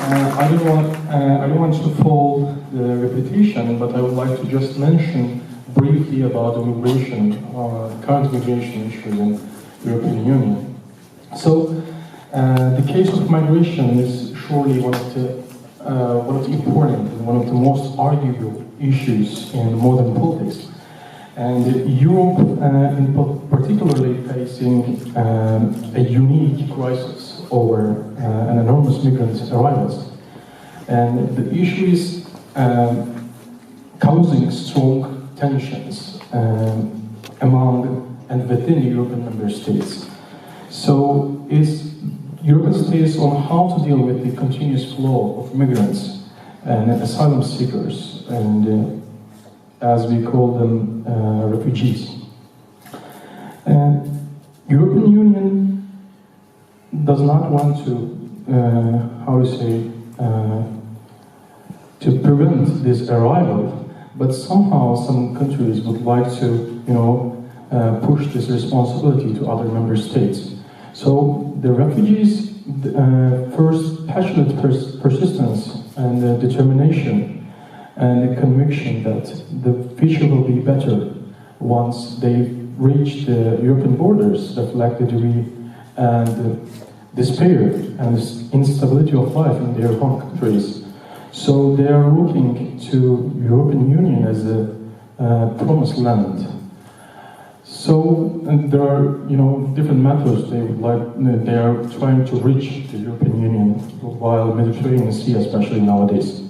I don't want to follow the repetition, but I would like to just mention briefly about the migration, current migration issues in the European Union. So, the case of migration is surely one of the important and one of the most arguable issues in modern politics. And Europe, in particularly facing a unique crisis over an enormous migrant arrivals. And the issue is causing strong tensions among and within European member states. So European states on how to deal with the continuous flow of migrants and asylum seekers, and as we call them, refugees. European Union does not want to, to prevent this arrival, but somehow some countries would like to, push this responsibility to other member states. So the refugees' first passionate persistence and determination and the conviction that the future will be better once they reach the European borders reflect the degree and despair and instability of life in their home countries. So they are looking to European Union as a promised land. So there are, different methods they are trying to reach the European Union via the Mediterranean Sea, especially nowadays.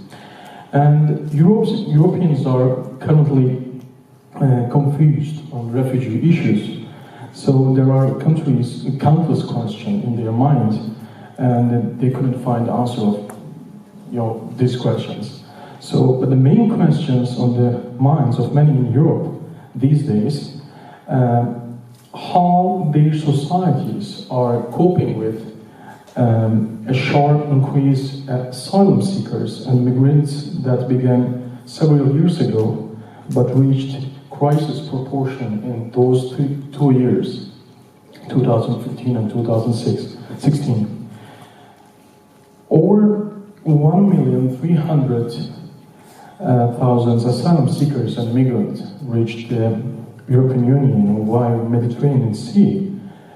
And Europeans are currently confused on refugee issues. So there are countless questions in their mind, and they couldn't find the answer of, these questions. So, but the main questions on the minds of many in Europe these days, how their societies are coping with a sharp increase in asylum seekers and migrants that began several years ago, but reached crisis proportion in those two years, 2015 and 2016. Over 1,300,000 asylum seekers and migrants reached the European Union via Mediterranean Sea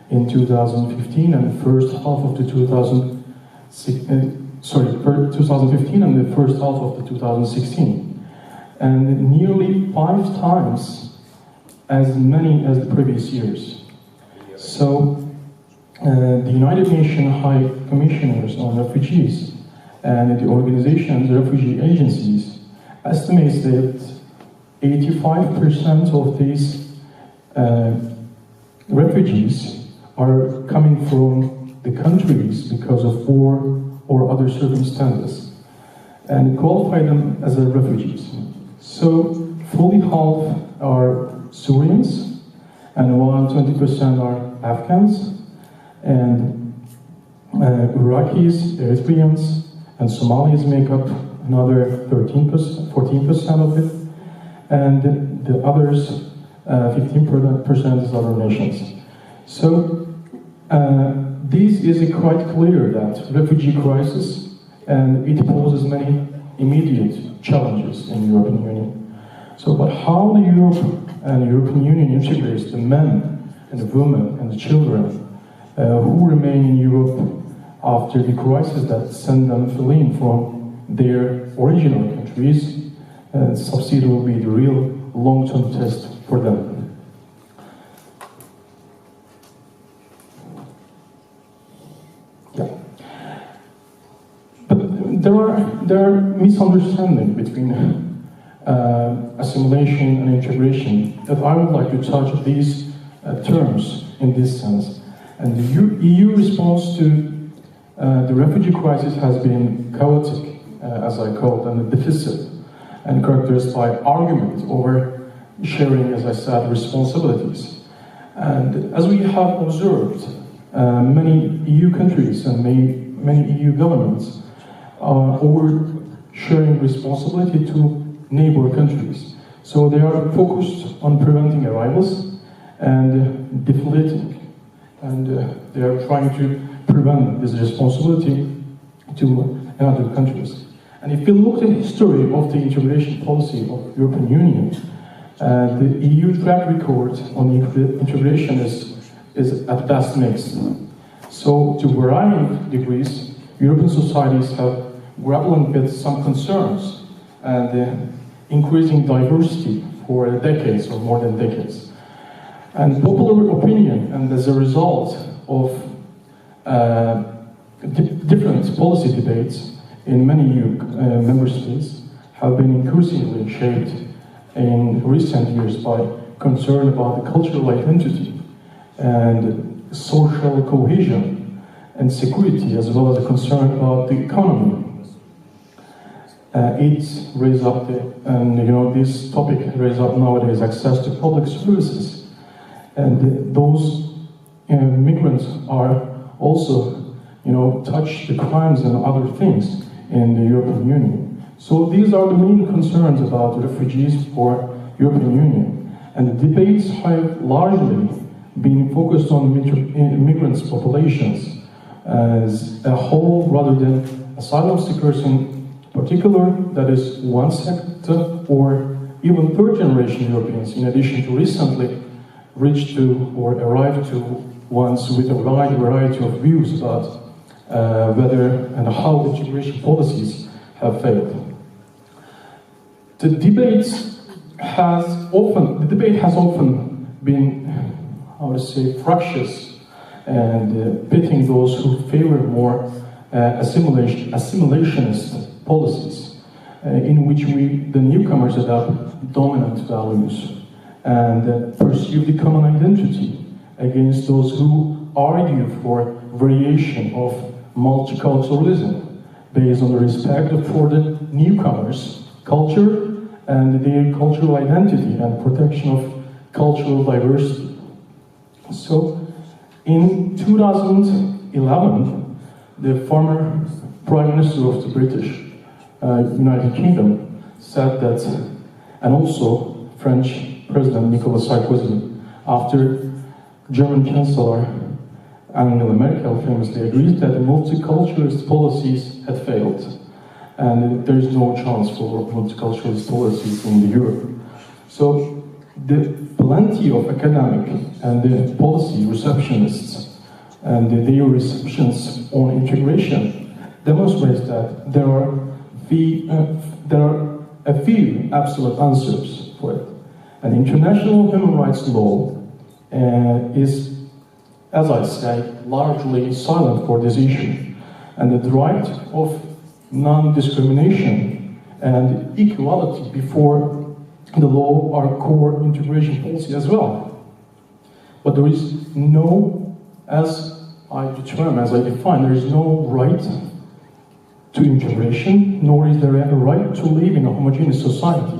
in 2015 and the first half of the 2015 and the first half of the 2016, and nearly 5 times as many as the previous years. So the United Nations High Commissioners on Refugees and the organizations, the refugee agencies, estimates that 85% of these refugees are coming from the countries because of war or other circumstances, and qualify them as refugees. So fully half are Syrians, and while 20% are Afghans, and Iraqis, Eritreans, and Somalis make up another 14% of it, and the others, 15% is other nations. So this is quite clear that refugee crisis, and it poses many immediate challenges in the European Union. So, but how the Europe and the European Union integrates the men and the women and the children who remain in Europe after the crisis that sent them fleeing from their original countries, succeed will be the real long-term test for them. Yeah. But there are misunderstandings between assimilation and integration that I would like to touch these terms in this sense. And the EU response to the refugee crisis has been chaotic, as I call it, and deficit, and characterized by argument over sharing, as I said, responsibilities. And as we have observed, many EU countries and many EU governments are over sharing responsibility to neighbor countries. So they are focused on preventing arrivals and deflating, and they are trying to prevent this responsibility to in other countries. And if you look at the history of the integration policy of the European Union, the EU track record on integration is at best mixed. So to varying degrees, European societies have grappling with some concerns and increasing diversity for decades or more than decades. And popular opinion, and as a result of different policy debates in many EU member states, have been increasingly shaped in recent years by concern about the cultural identity and social cohesion and security, as well as a concern about the economy. It raised up this topic raised up nowadays access to public services, and those migrants are also, touch the crimes and other things in the European Union. So these are the main concerns about refugees for European Union, and the debates have largely been focused on migrants' populations as a whole, rather than asylum seekers in particular, that is one sector, or even third-generation Europeans, in addition to recently reached to or arrived to ones with a wide variety of views about whether and how integration policies have failed. The debate has often been, fractious and pitting those who favor more assimilationist policies, in which the newcomers adopt dominant values and pursue the common identity against those who argue for variation of multiculturalism based on the respect for the newcomers' culture and their cultural identity and protection of cultural diversity. So, in 2011, the former Prime Minister of the British United Kingdom said that, and also French President Nicolas Sarkozy, after German Chancellor Angela Merkel famously agreed that multiculturalist policies had failed, and there is no chance for multiculturalist policies in Europe. So the plenty of academic and the policy receptionists and their receptions on integration demonstrates that there are a few absolute answers for it. And international human rights law is, as I say, largely silent for this issue. And the right of non-discrimination and equality before the law are core integration policy as well. But there is no, as I define, there is no right to integration, nor is there a right to live in a homogeneous society,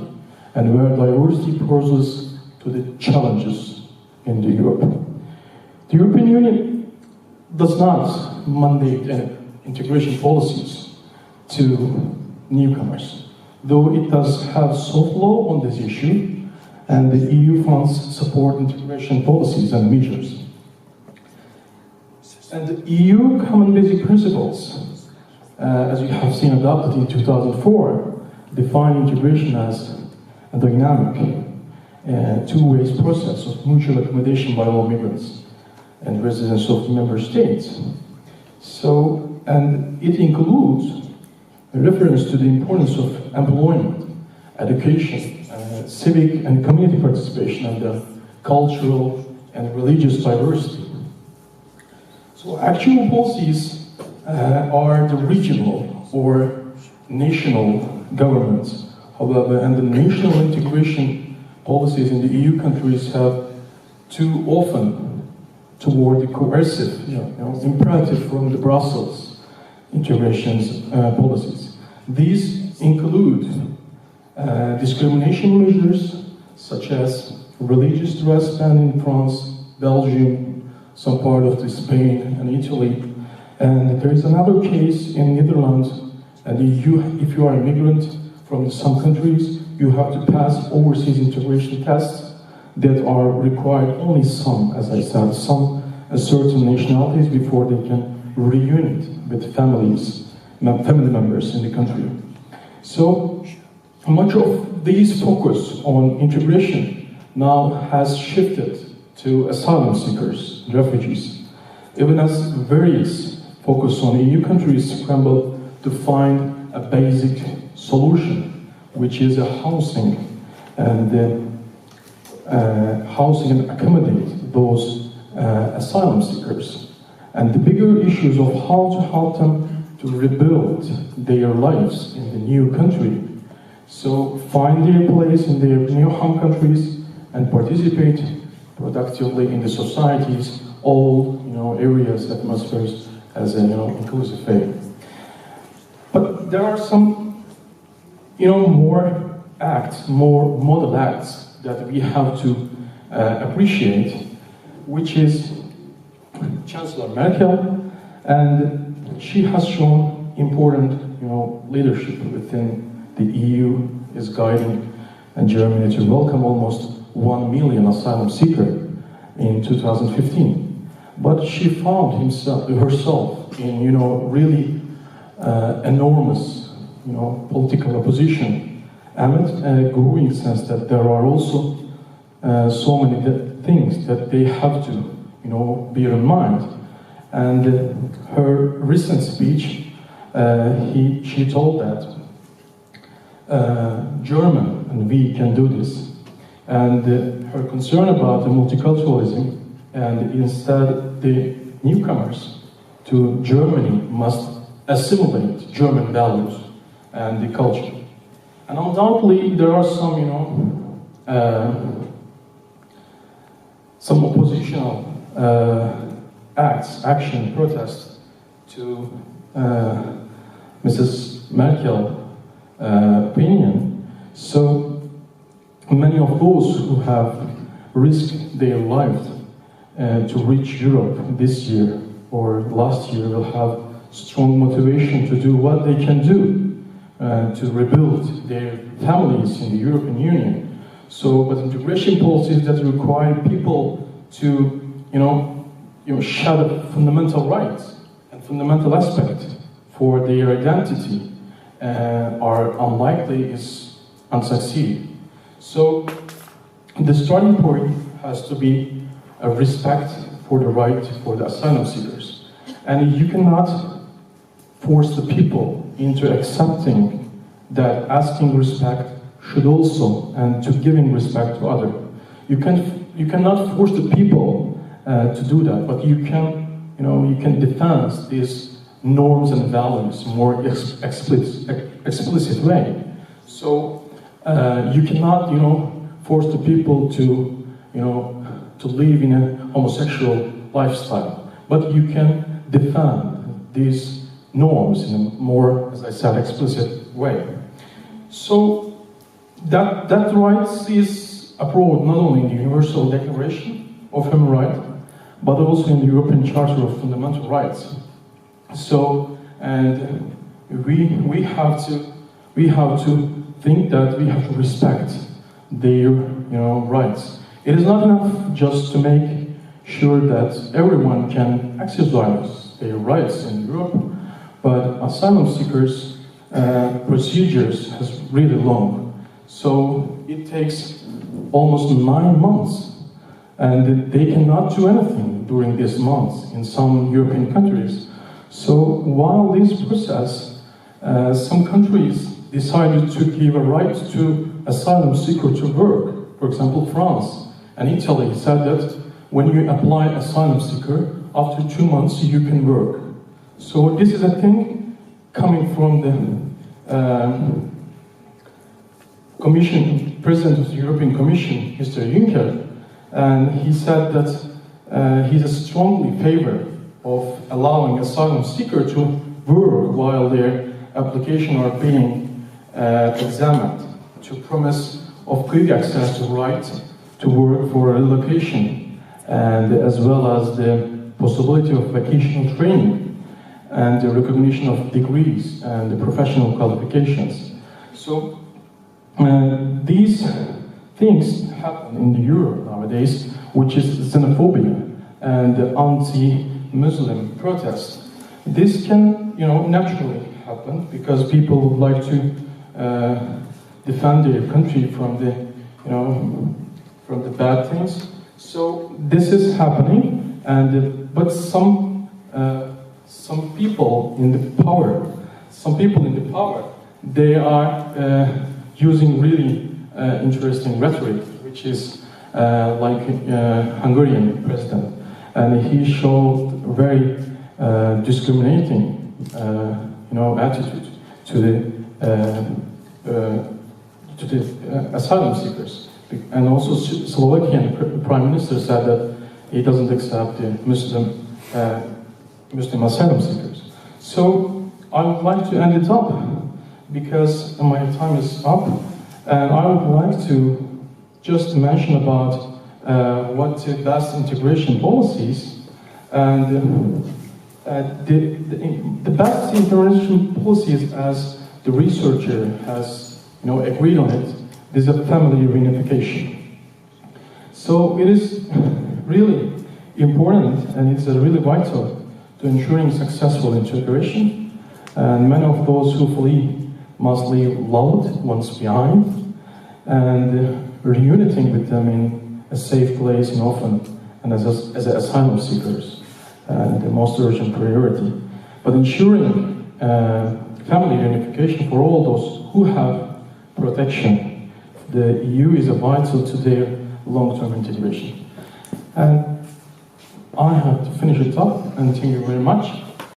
and where diversity poses to the challenges in Europe. The European Union does not mandate integration policies to newcomers, though it does have soft law on this issue, and the EU funds support integration policies and measures. And the EU Common Basic Principles, as you have seen adopted in 2004, define integration as a dynamic, two-way process of mutual accommodation by all migrants and residents of the member states. So, and it includes a reference to the importance of employment, education, civic and community participation, and the cultural and religious diversity. So actual policies are the regional or national governments. However, and the national integration policies in the EU countries have too often toward the coercive, imperative from the Brussels integrations policies. These include discrimination measures such as religious dress ban in France, Belgium, some part of Spain and Italy. And there is another case in Netherlands, and if you are a migrant from some countries, you have to pass overseas integration tests that are required only some, as I said, some certain nationalities before they can reunite with families family members in the country. So much of these focus on integration now has shifted to asylum seekers, refugees, even as various focus on EU countries scramble to find a basic solution, which is a housing and accommodate those asylum seekers. And the bigger issues of how to help them to rebuild their lives in the new country. So find their place in their new home countries and participate productively in the societies, all areas, atmospheres as an inclusive way. But there are some more acts, more model acts that we have to appreciate, which is Chancellor Merkel, and she has shown important leadership within the EU, is guiding Germany to welcome almost 1 million asylum seekers in 2015. But she found herself in really enormous political opposition amid a growing sense that there are also so many things that they have to bear in mind. And her recent speech, she told that German and we can do this, and her concern about the multiculturalism, and instead the newcomers to Germany must assimilate German values and the culture. And undoubtedly there are some oppositional action, protests to Mrs. Merkel's opinion. So many of those who have risked their lives to reach Europe this year or last year will have strong motivation to do what they can do to rebuild their families in the European Union. So, but integration policies that require people to, shadow fundamental rights and fundamental aspects for their identity are unlikely is unsucceeding. So the starting point has to be a respect for the right for the asylum seekers. And you cannot force the people into accepting that asking respect should also, and to giving respect to others. You cannot force the people to do that, but you can defend these norms and values more explicit way. So you cannot, force the people to, to live in a homosexual lifestyle, but you can defend these norms in a more, as I said, explicit way. So that right is approved not only in the Universal Declaration of Human Rights, but also in the European Charter of Fundamental Rights. So, and we have to think that we have to respect their rights. It is not enough just to make sure that everyone can exercise their rights in Europe, but asylum seekers procedures is really long. So it takes almost 9 months, and they cannot do anything during these months in some European countries. So while this process, some countries decided to give a right to asylum seeker to work. For example, France and Italy said that when you apply asylum seeker, after 2 months you can work. So this is a thing coming from the President of the European Commission, Mr. Juncker, and he said that he's strongly in favor of allowing asylum seekers to work while their application are being examined, to promise of quick access to right to work for relocation, and as well as the possibility of vocational training and the recognition of degrees and the professional qualifications. So these things happen in Europe nowadays, which is xenophobia and anti-Muslim protests. This can, naturally happen because people would like to defend their country from the, from the bad things. So this is happening, and but some people in the power, they are using really interesting rhetoric, which is like Hungarian president, and he showed very discriminating, attitude to the asylum seekers. And also, Slovakian Prime Minister said that he doesn't accept the Muslim asylum seekers. So I would like to end it up because my time is up, and I would like to just mention about what the best integration policies and the best integration policies, as the researcher has agreed on it, is a family reunification. So it is really important, and it's really vital to ensuring successful integration. And many of those who flee must leave loved ones behind, and reuniting with them in a safe place and often and as asylum seekers, the most urgent priority. But ensuring family reunification for all those who have protection, the EU is vital to their long-term integration. And I have to finish it up, and thank you very much.